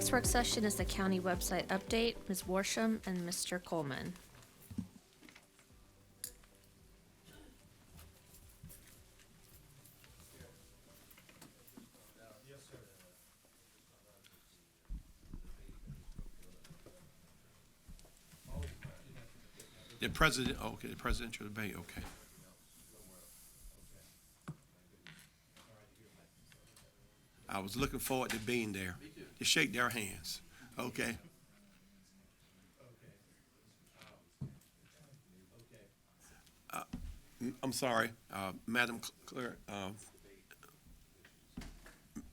next work session is the county website update. Ms. Worsham and Mr. Coleman. The president, okay, the presidential debate, okay. I was looking forward to being there, to shake their hands, okay? I'm sorry, Madam Clerk,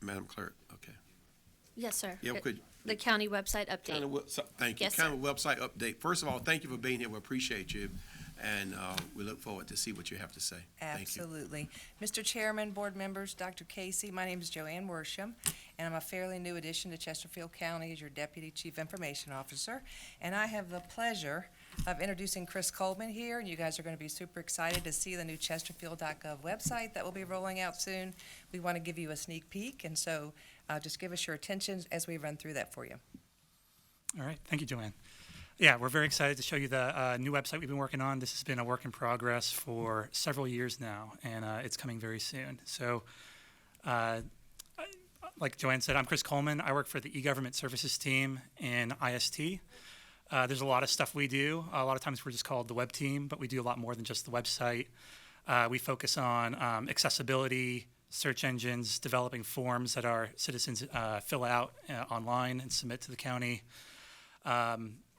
Madam Clerk, okay. Yes, sir. Yeah, could, The county website update. thank you. Yes, County sir. website update. First of all, thank you for being here. We appreciate you. And we look forward to see what you have to say. Thank you. Absolutely. Mr. Chairman, board members, Dr. Casey, my name is Joanne Worsham, and I'm a fairly new addition to Chesterfield County as your Deputy Chief Information Officer. And I have the pleasure of introducing Chris Coleman here, and you guys are going to be super excited to see the new chesterfield.gov website that will be rolling out soon. We want to give you a sneak peek, and so just give us your attention as we run through that for you. All right, thank you, Joanne. Yeah, we're very excited to show you the new website we've been working on. This has been a work in progress for several years now, and it's coming very soon. So, like Joanne said, I'm Chris Coleman. I work for the e-government services team in IST. There's a lot of stuff we do. A lot of times we're just called the web team, but we do a lot more than just the website. We focus on accessibility, search engines, developing forms that our citizens fill out online and submit to the county,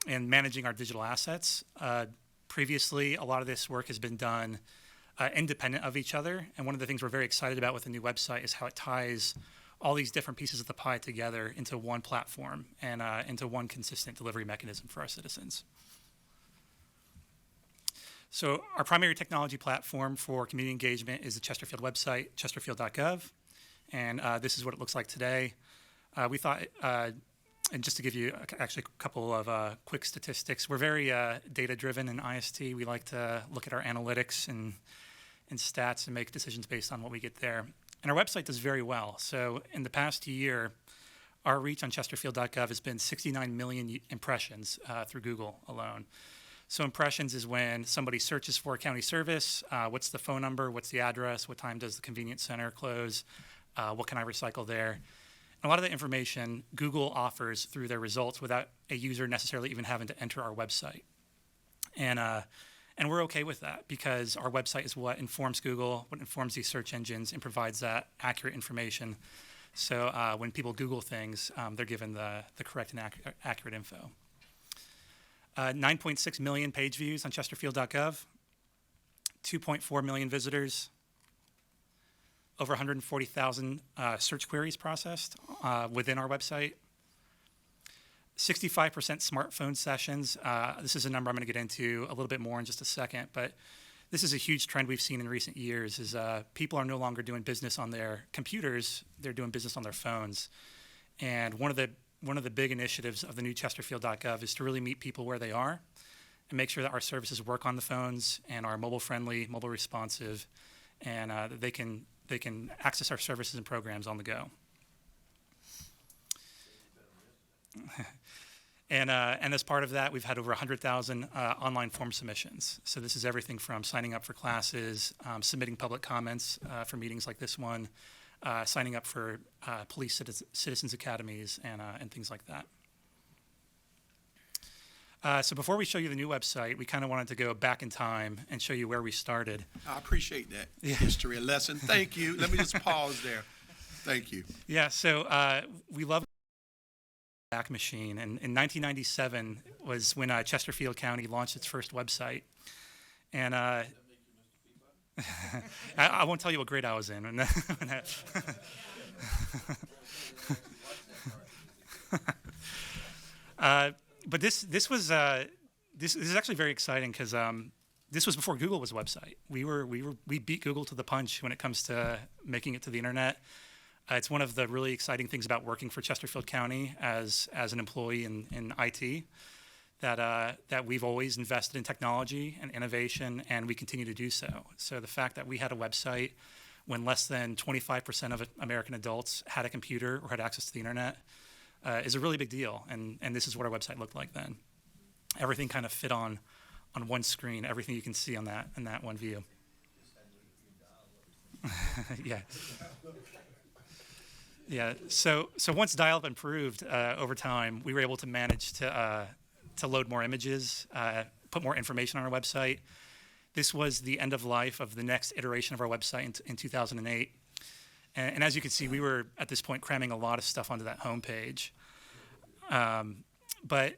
and managing our digital assets. Previously, a lot of this work has been done independent of each other, and one of the things we're very excited about with the new website is how it ties all these different pieces of the pie together into one platform and into one consistent delivery mechanism for our citizens. So our primary technology platform for community engagement is the Chesterfield website, chesterfield.gov, and this is what it looks like today. We thought, and just to give you actually a couple of quick statistics, we're very data-driven in IST. We like to look at our analytics and stats and make decisions based on what we get there. And our website does very well. So in the past year, our reach on chesterfield.gov has been 69 million impressions through Google alone. So impressions is when somebody searches for a county service, what's the phone number, what's the address, what time does the convenience center close, what can I recycle there. A lot of the information Google offers through their results without a user necessarily even having to enter our website. And we're okay with that because our website is what informs Google, what informs these search engines, and provides that accurate information. So when people Google things, they're given the correct and accurate info. 9.6 million page views on chesterfield.gov, 2.4 million visitors, over 140,000 search queries processed within our website. 65% smartphone sessions. This is a number I'm going to get into a little bit more in just a second, but this is a huge trend we've seen in recent years is people are no longer doing business on their computers, they're doing business on their phones. And one of the big initiatives of the new Chesterfield.gov is to really meet people where they are and make sure that our services work on the phones and are mobile friendly, mobile responsive, and that they can access our services and programs on the go. And as part of that, we've had over 100,000 online form submissions. So this is everything from signing up for classes, submitting public comments for meetings like this one, signing up for police citizens academies, and things like that. So before we show you the new website, we kind of wanted to go back in time and show you where we started. I appreciate that history lesson. Thank you. Let me just pause there. Thank you. Yeah, so we love back machine, and in 1997 was when Chesterfield County launched its first website. And I won't tell you what grade I was in. But this is actually very exciting because this was before Google was a website. We beat Google to the punch when it comes to making it to the internet. It's one of the really exciting things about working for Chesterfield County as an employee in IT, that we've always invested in technology and innovation, and we continue to do so. So the fact that we had a website when less than 25% of American adults had a computer or had access to the internet is a really big deal. And this is what our website looked like then. Everything kind of fit on one screen, everything you can see on that in that one view. Yeah. Yeah. So once dial-up improved over time, we were able to manage to load more images, put more information on our website. This was the end of life of the next iteration of our website in 2008. And as you can see, we were at this point cramming a lot of stuff onto that homepage. But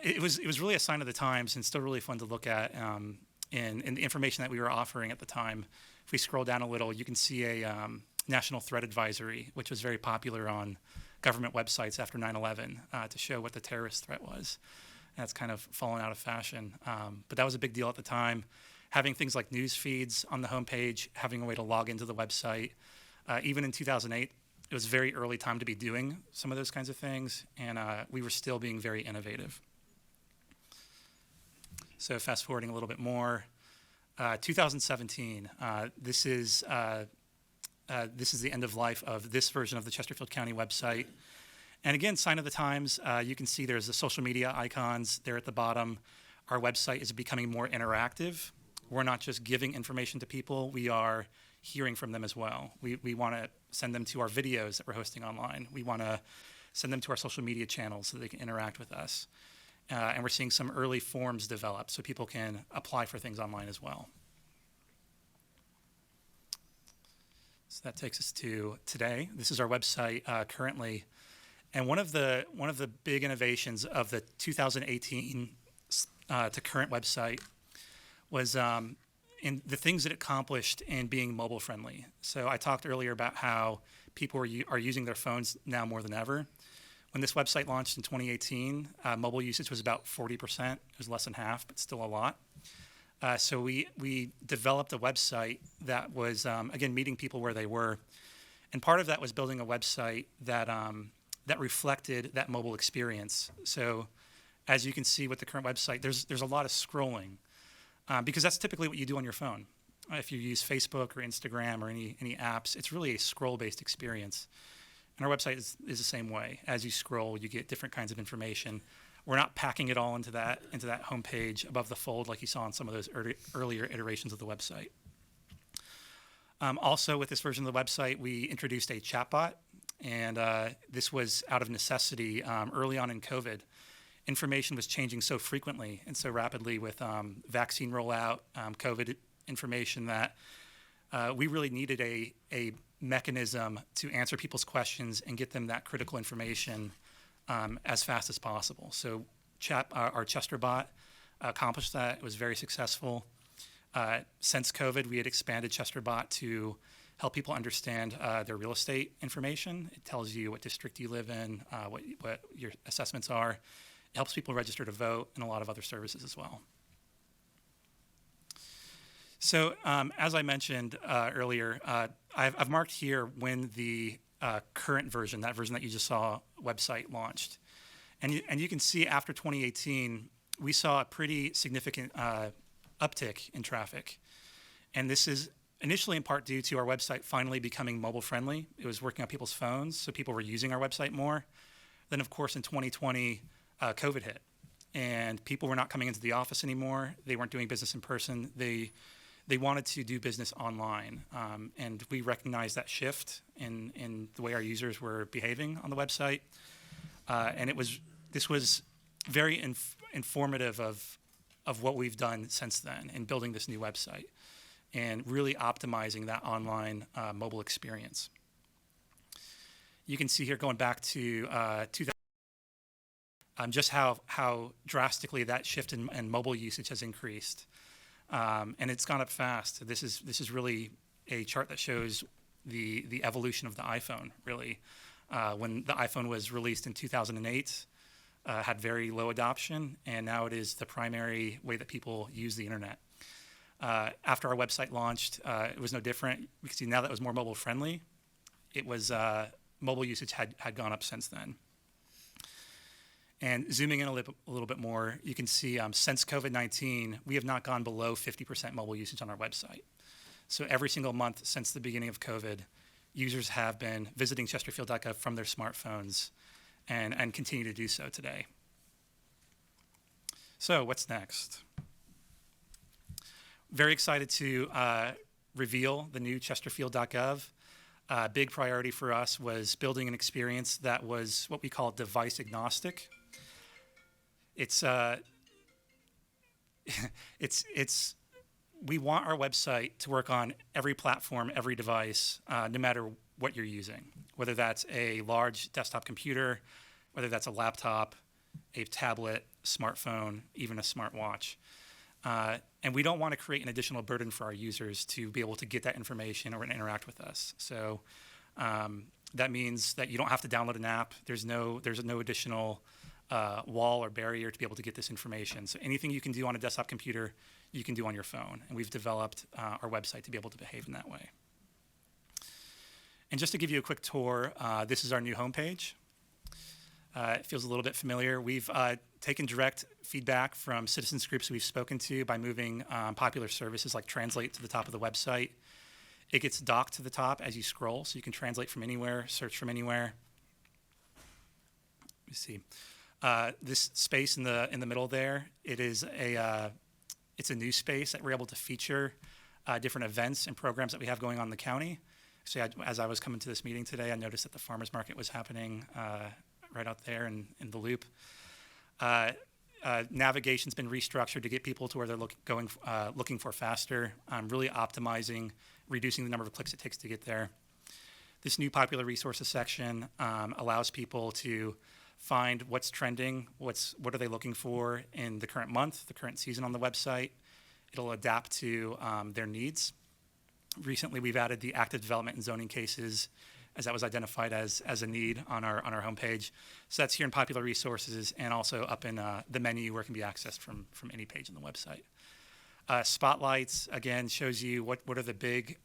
it was really a sign of the times and still really fun to look at in the information that we were offering at the time. If we scroll down a little, you can see a national threat advisory, which was very popular on government websites after 9/11 to show what the terrorist threat was. And that's kind of fallen out of fashion. But that was a big deal at the time. Having things like news feeds on the homepage, having a way to log into the website. Even in 2008, it was very early time to be doing some of those kinds of things, and we were still being very innovative. So fast forwarding a little bit more, 2017, this is the end of life of this version of the Chesterfield County website. And again, sign of the times, you can see there's the social media icons there at the bottom. Our website is becoming more interactive. We're not just giving information to people, we are hearing from them as well. We want to send them to our videos that we're hosting online. We want to send them to our social media channels so they can interact with us. And we're seeing some early forms develop so people can apply for things online as well. So that takes us to today. This is our website currently. And one of the big innovations of the 2018 to current website was in the things it accomplished in being mobile friendly. So I talked earlier about how people are using their phones now more than ever. When this website launched in 2018, mobile usage was about 40%. It was less than half, but still a lot. So we developed a website that was, again, meeting people where they were. And part of that was building a website that reflected that mobile experience. So as you can see with the current website, there's a lot of scrolling. Because that's typically what you do on your phone. If you use Facebook or Instagram or any apps, it's really a scroll-based experience. And our website is the same way. As you scroll, you get different kinds of information. We're not packing it all into that homepage above the fold like you saw on some of those earlier iterations of the website. Also, with this version of the website, we introduced a chatbot, and this was out of necessity early on in COVID. Information was changing so frequently and so rapidly with vaccine rollout, COVID information that we really needed a mechanism to answer people's questions and get them that critical information as fast as possible. So our Chesterbot accomplished that. It was very successful. Since COVID, we had expanded Chesterbot to help people understand their real estate information. It tells you what district you live in, what your assessments are. It helps people register to vote and a lot of other services as well. So as I mentioned earlier, I've marked here when the current version, that version that you just saw, website launched. And you can see after 2018, we saw a pretty significant uptick in traffic. And this is initially in part due to our website finally becoming mobile friendly. It was working on people's phones, so people were using our website more. Then, of course, in 2020, COVID hit, and people were not coming into the office anymore. They weren't doing business in person. They wanted to do business online, and we recognized that shift in the way our users were behaving on the website. And this was very informative of what we've done since then in building this new website and really optimizing that online mobile experience. You can see here going back to 2000. Just how drastically that shift in mobile usage has increased, and it's gone up fast. This is really a chart that shows the evolution of the iPhone. Really, when the iPhone was released in 2008, had very low adoption, and now it is the primary way that people use the internet. After our website launched, it was no different. We can see now that it was more mobile friendly. It was mobile usage had gone up since then. And zooming in a little bit more, you can see since COVID-19, we have not gone below 50% mobile usage on our website. So every single month since the beginning of COVID, users have been visiting chesterfield.gov from their smartphones and continue to do so today. So what's next? Very excited to reveal the new Chesterfield.gov. Big priority for us was building an experience that was what we call device agnostic. It's we want our website to work on every platform, every device, no matter what you're using, whether that's a large desktop computer, whether that's a laptop, a tablet, smartphone, even a smartwatch. And we don't want to create an additional burden for our users to be able to get that information or interact with us. So that means that you don't have to download an app. There's no additional wall or barrier to be able to get this information. So anything you can do on a desktop computer, you can do on your phone. And we've developed our website to be able to behave in that way. And just to give you a quick tour, this is our new homepage. It feels a little bit familiar. We've taken direct feedback from citizens groups we've spoken to by moving popular services like Translate to the top of the website. It gets docked to the top as you scroll, so you can translate from anywhere, search from anywhere. Let me see. This space in the middle there, it's a new space that we're able to feature different events and programs that we have going on in the county. So as I was coming to this meeting today, I noticed that the farmers market was happening right out there in the loop. Navigation's been restructured to get people to where they're looking for faster, really optimizing, reducing the number of clicks it takes to get there. This new popular resources section allows people to find what's trending, what are they looking for in the current month, the current season on the website. It'll adapt to their needs. Recently, we've added the active development and zoning cases as that was identified as a need on our homepage. So that's here in popular resources and also up in the menu where it can be accessed from any page on the website. Spotlights, again, shows you what's the big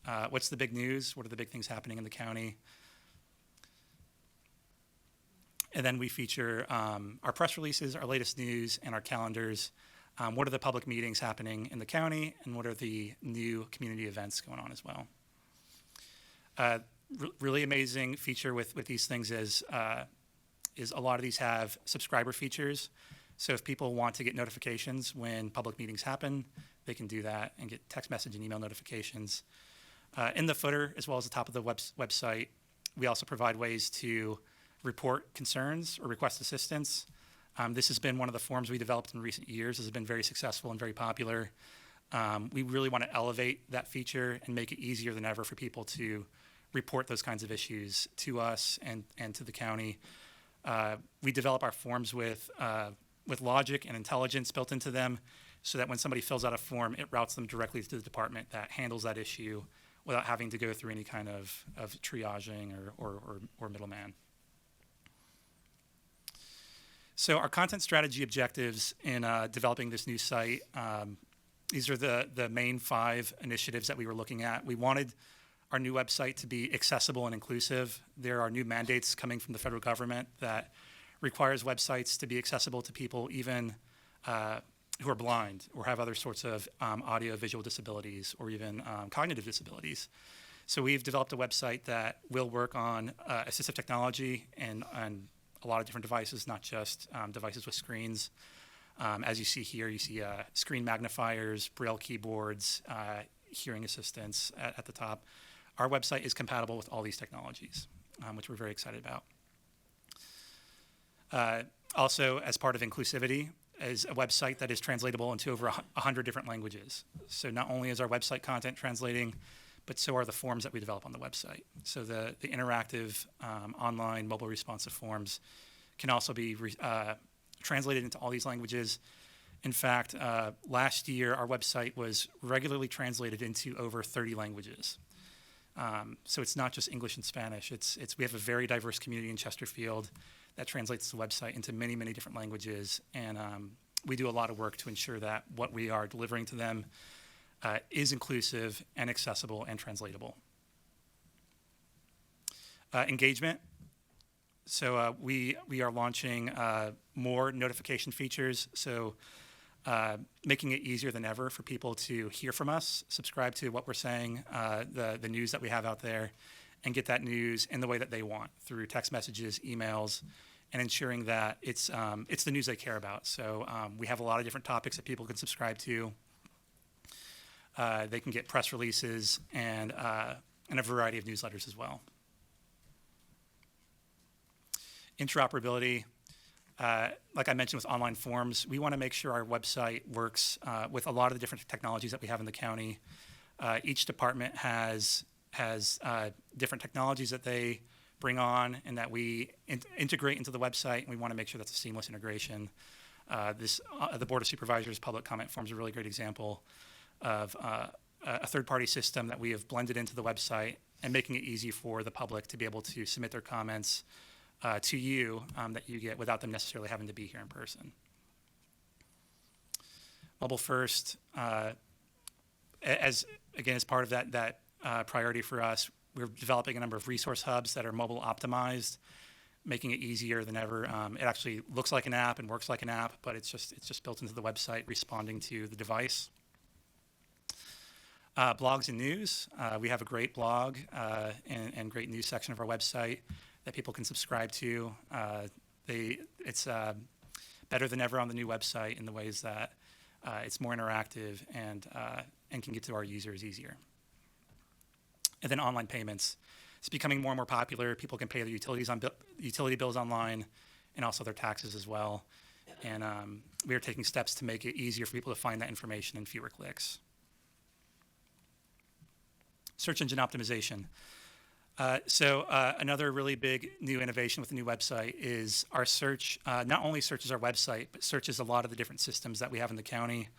news, what are the big things happening in the county. And then we feature our press releases, our latest news, and our calendars. What are the public meetings happening in the county, and what are the new community events going on as well. Really amazing feature with these things is a lot of these have subscriber features. So if people want to get notifications when public meetings happen, they can do that and get text message and email notifications. In the footer, as well as the top of the website, we also provide ways to report concerns or request assistance. This has been one of the forms we developed in recent years. This has been very successful and very popular. We really want to elevate that feature and make it easier than ever for people to report those kinds of issues to us and to the county. We develop our forms with logic and intelligence built into them so that when somebody fills out a form, it routes them directly to the department that handles that issue without having to go through any kind of triaging or middleman. So our content strategy objectives in developing this new site, these are the main 5 initiatives that we were looking at. We wanted our new website to be accessible and inclusive. There are new mandates coming from the federal government that requires websites to be accessible to people even who are blind or have other sorts of audio-visual disabilities or even cognitive disabilities. So we've developed a website that will work on assistive technology and a lot of different devices, not just devices with screens. As you see here, you see screen magnifiers, braille keyboards, hearing assistance at the top. Our website is compatible with all these technologies, which we're very excited about. Also, as part of inclusivity, is a website that is translatable into over 100 different languages. So not only is our website content translating, but so are the forms that we develop on the website. So the interactive online mobile responsive forms can also be translated into all these languages. In fact, last year our website was regularly translated into over 30 languages. So it's not just English and Spanish. We have a very diverse community in Chesterfield that translates the website into many, many different languages. And we do a lot of work to ensure that what we are delivering to them is inclusive and accessible and translatable. Engagement. So we are launching more notification features. So making it easier than ever for people to hear from us, subscribe to what we're saying, the news that we have out there, and get that news in the way that they want through text messages, emails, and ensuring that it's the news they care about. So we have a lot of different topics that people can subscribe to. They can get press releases and a variety of newsletters as well. Interoperability. Like I mentioned with online forms, we want to make sure our website works with a lot of the different technologies that we have in the county. Each department has different technologies that they bring on and that we integrate into the website, and we want to make sure that's a seamless integration. The Board of Supervisors public comment form is a really great example of a third-party system that we have blended into the website and making it easy for the public to be able to submit their comments to you that you get without them necessarily having to be here in person. Mobile first, as part of that priority for us, we're developing a number of resource hubs that are mobile optimized, making it easier than ever. It actually looks like an app and works like an app, but it's just built into the website, responding to the device. Blogs and news. We have a great blog and great news section of our website that people can subscribe to. It's better than ever on the new website in the ways that it's more interactive and can get to our users easier. And then online payments. It's becoming more and more popular. People can pay their utility bills online and also their taxes as well. And we are taking steps to make it easier for people to find that information in fewer clicks. Search engine optimization. Another really big new innovation with the new website is our search. Not only searches our website, but searches a lot of the different systems that we have in the county.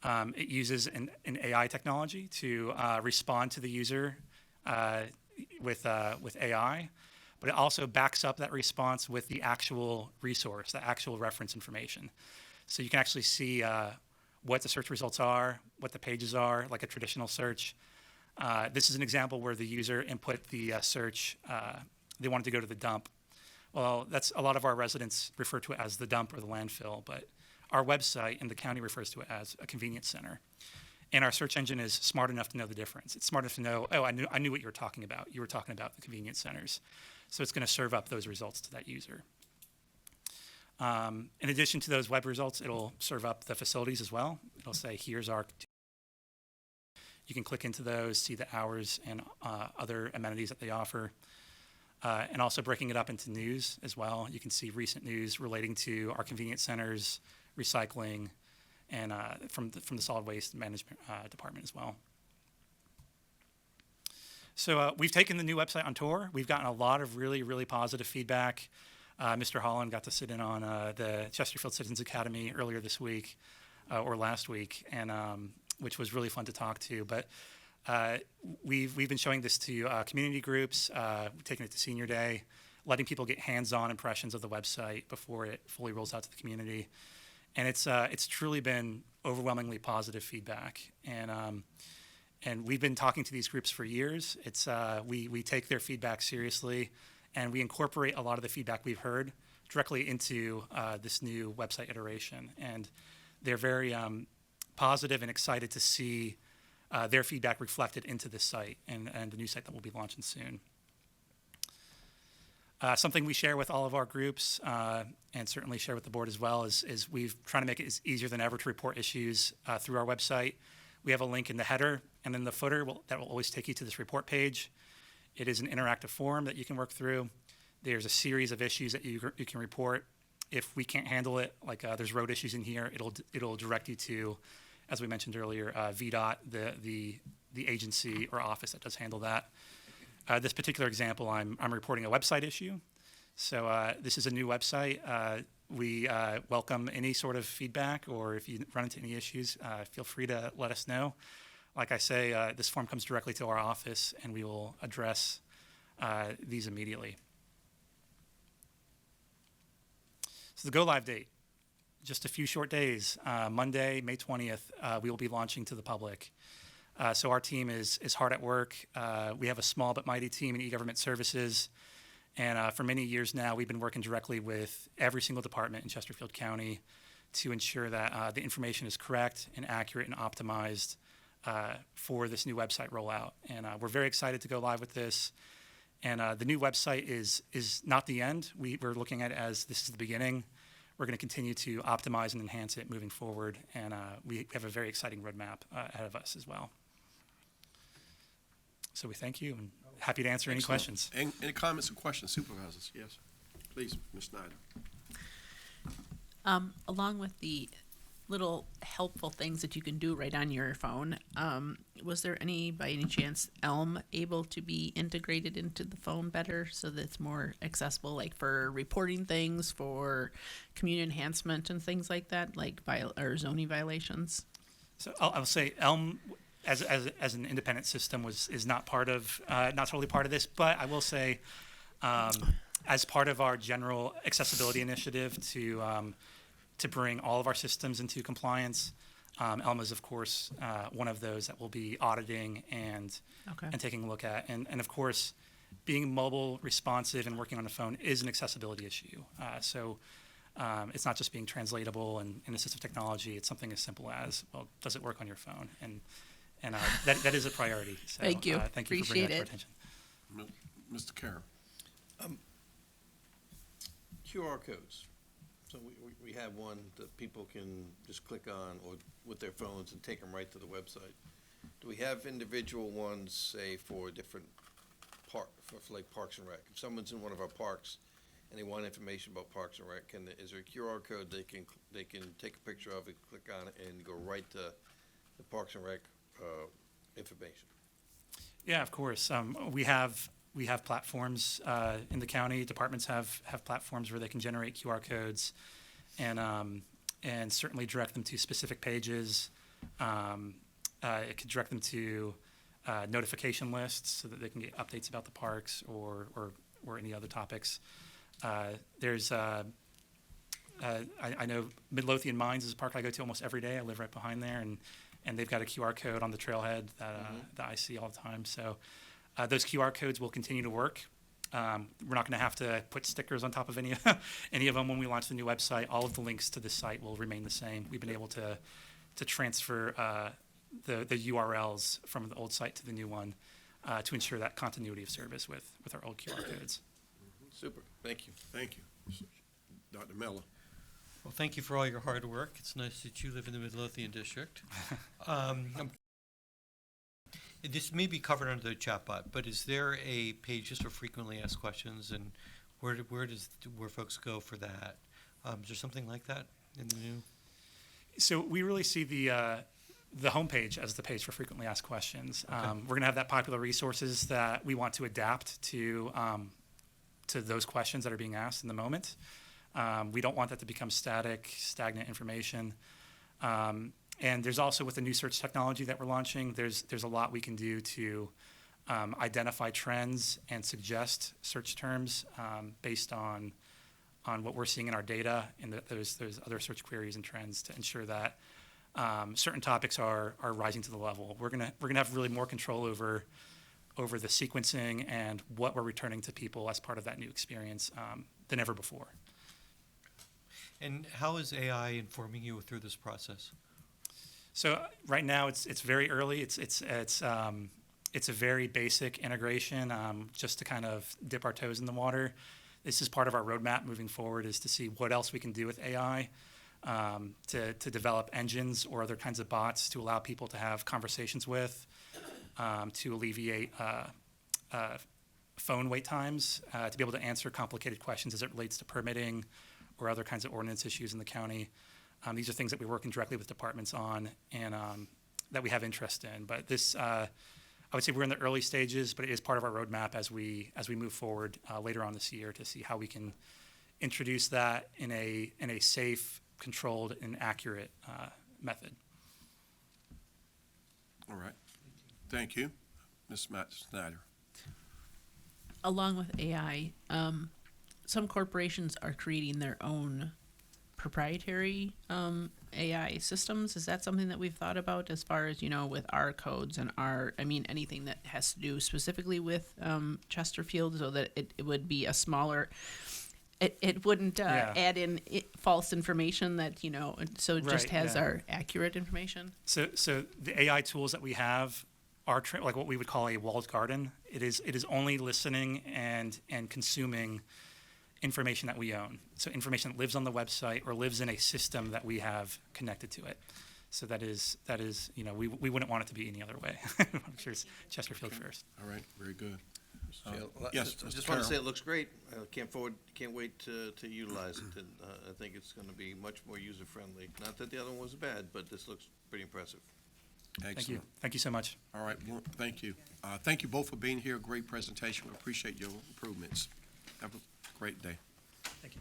It uses an AI technology to respond to the user with AI, but it also backs up that response with the actual resource, the actual reference information. So you can actually see what the search results are, what the pages are, like a traditional search. This is an example where the user input the search, they wanted to go to the dump. Well, that's a lot of our residents refer to it as the dump or the landfill, but our website and the county refers to it as a convenience center. And our search engine is smart enough to know the difference. It's smart enough to know, oh, I knew what you were talking about. You were talking about the convenience centers. So it's going to serve up those results to that user. In addition to those web results, it'll serve up the facilities as well. It'll say, here's our... You can click into those, see the hours and other amenities that they offer. And also breaking it up into news as well. You can see recent news relating to our convenience centers, recycling, and from the solid waste management department as well. So we've taken the new website on tour. We've gotten a lot of really, really positive feedback. Mr. Holland got to sit in on the Chesterfield Citizens Academy earlier this week or last week, and which was really fun to talk to. But we've been showing this to community groups, taking it to Senior Day, letting people get hands-on impressions of the website before it fully rolls out to the community. And it's truly been overwhelmingly positive feedback. And we've been talking to these groups for years. We take their feedback seriously, and we incorporate a lot of the feedback we've heard directly into this new website iteration. And they're very positive and excited to see their feedback reflected into this site and the new site that we'll be launching soon. Something we share with all of our groups and certainly share with the board as well is we've trying to make it as easier than ever to report issues through our website. We have a link in the header and in the footer that will always take you to this report page. It is an interactive form that you can work through. There's a series of issues that you can report. If we can't handle it, like there's road issues in here, it'll direct you to, as we mentioned earlier, VDOT, the agency or office that does handle that. This particular example, I'm reporting a website issue. So this is a new website. We welcome any sort of feedback, or if you run into any issues, feel free to let us know. Like I say, this form comes directly to our office, and we will address these immediately. So the go-live date, just a few short days. Monday, May 20th, we will be launching to the public. So our team is hard at work. We have a small but mighty team in e-government services. And for many years now, we've been working directly with every single department in Chesterfield County to ensure that the information is correct and accurate and optimized for this new website rollout. And we're very excited to go live with this. And the new website is not the end. We're looking at it as this is the beginning. We're going to continue to optimize and enhance it moving forward, and we have a very exciting roadmap ahead of us as well. So we thank you and happy to answer any Excellent. questions. Any comments or questions, supervisors? Yes, please, Ms. Snyder. Along with the little helpful things that you can do right on your phone, was there any, by any chance, Elm able to be integrated into the phone better so that it's more accessible, like for reporting things, for community enhancement and things like that, like or zoning violations? So I'll say Elm, as an independent system, is not totally part of this, but I will say, as part of our general accessibility initiative to bring all of our systems into compliance, Elm is, of course, one of those that we'll be auditing and taking a look at. And of course, being mobile, responsive, and working on the phone is an accessibility issue. So it's not just being translatable and assistive technology. It's something as simple as, well, does it work on your phone? And that is a priority. So, Thank you. Thank you for Appreciate bringing that to our it. attention. Mr. Carroll. QR codes. So we have one that people can just click on or with their phones and take them right to the website. Do we have individual ones, say, for different for like Parks and Rec? If someone's in one of our parks and they want information about Parks and Rec, is there a QR code they can take a picture of it, click on it, and go right to the Parks and Rec information? Yeah, of course. We have platforms in the county. Departments have platforms where they can generate QR codes, and certainly direct them to specific pages. It could direct them to notification lists so that they can get updates about the parks or any other topics. There's I know Midlothian Mines is a park I go to almost every day. I live right behind there, and they've got a QR code on the trailhead that I see all the time. So those QR codes will continue to work. We're not going to have to put stickers on top of any of them when we launch the new website. All of the links to the site will remain the same. We've been able to transfer the URLs from the old site to the new one to ensure that continuity of service with our old QR codes. Super, thank you. Thank you. Dr. Miller. Well, thank you for all your hard work. It's nice that you live in the Midlothian district. This may be covered under the chatbot, but is there a page just for frequently asked questions, and where folks go for that? Is there something like that in the new? So we really see the homepage as the page for frequently asked questions. Okay. We're going to have that popular resources that we want to adapt to those questions that are being asked in the moment. We don't want that to become stagnant information. And there's also, with the new search technology that we're launching, there's a lot we can do to identify trends and suggest search terms based on what we're seeing in our data and those other search queries and trends to ensure that certain topics are rising to the level. We're gonna have really more control over the sequencing and what we're returning to people as part of that new experience than ever before. And how is AI informing you through this process? So right now it's very early. It's a very basic integration, just to kind of dip our toes in the water. This is part of our roadmap moving forward, is to see what else we can do with AI to develop engines or other kinds of bots to allow people to have conversations with, to alleviate phone wait times, to be able to answer complicated questions as it relates to permitting or other kinds of ordinance issues in the county. These are things that we're working directly with departments on and that we have interest in. But this, I would say we're in the early stages, but it is part of our roadmap as we move forward later on this year to see how we can introduce that in a safe, controlled, and accurate method. All right. Thank you. Ms. Matt Snyder. Along with AI, some corporations are creating their own proprietary AI systems. Is that something that we've thought about as far as, with our codes and anything that has to do specifically with Chesterfield, so that it would be a smaller, it wouldn't add in false information that, so it just Right, has yeah. our accurate information? So the AI tools that we have like what we would call a walled garden. It is only listening and consuming information that we own. So information that lives on the website or lives in a system that we have connected to it. So that is we wouldn't want it to be any other way. I'm sure it's Chesterfield first. All right, very good. Yes, Mr. I just want to Carroll. say it looks great. I can't wait to utilize it. And I think it's going to be much more user-friendly. Not that the other one was bad, but this looks pretty impressive. Thank you. Excellent. Thank you so much. All right, well, thank you. Thank you both for being here. Great presentation. We appreciate your improvements. Have a great day. Thank you.